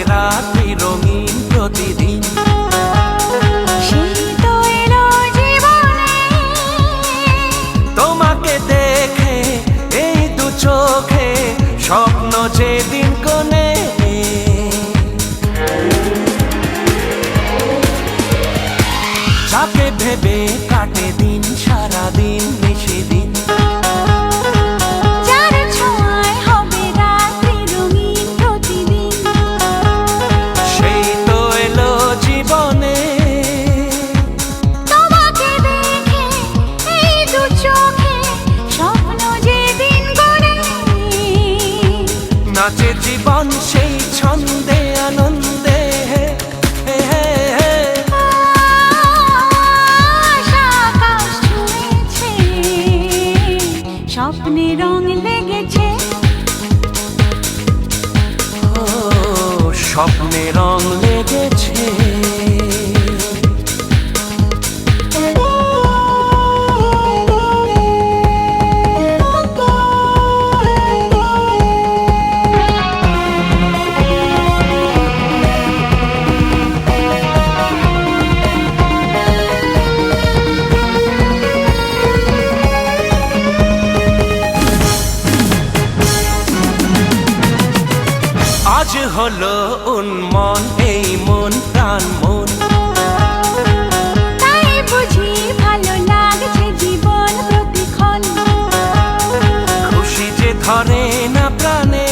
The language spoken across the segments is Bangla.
রাত্রি রঙিন প্রতিদিন। তোমাকে দেখে এই দু চোখে স্বপ্ন যেদিন কোণে, যাকে ভেবে কাটে দিন সারাদিন সেদিন। সেই তো এলো জীবনে, তোমাকে দেখে এই দু চোখে স্বপ্ন যেদিন গড়ে। নাচে জীবন সেই ছন্দে আনন্দে। স্বপ্নে রং লেগেছে, ও স্বপ্নে রং লেগেছে। আজ হলো উন্মন এই মন প্রাণ মন, তাই বুঝি ভালো লাগছে জীবন প্রতিক্ষণ। খুশি যে ধরে না প্রাণে,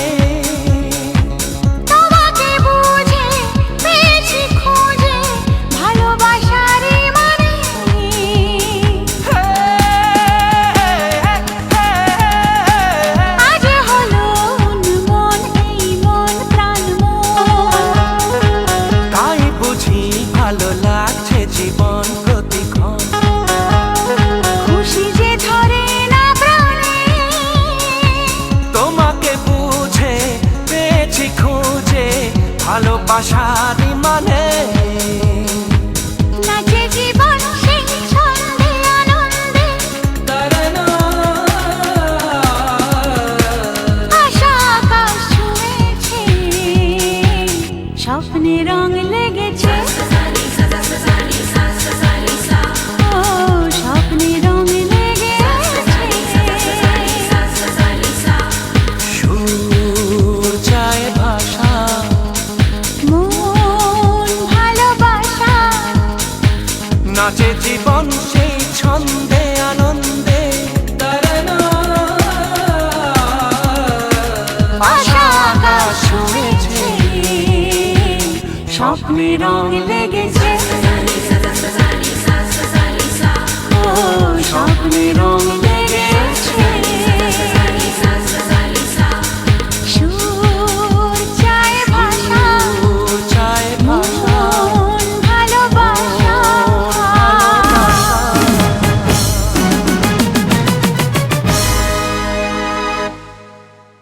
তোমাকে বুঝে পেয়েছি খুঁজে ভালোবাসারই মানে। আজ হলো উন্মন এই মন প্রাণ মন, তাই বুঝি ভালো লাগছে জীবন প্রতিক্ষণ। খুশি যে ধরে না প্রাণে, তোমাকে বুঝে পেয়েছি খুঁজে ভালোবাসারই মানে। নাচে জীবন সেই ছন্দে আনন্দে। আশা আকাশ ছুঁয়েছে, স্বপ্নে রং লেগেছে, ও স্বপ্নে রং লেগেছে। সুর চায় ভাষা, মন ভালোবাসা, নাচে জীবন সেই ছন্দে আনন্দে। আশা আকাশ ছুঁয়েছে, স্বপ্নে রং লেগেছে, ও স্বপ্নে রং লেগেছে।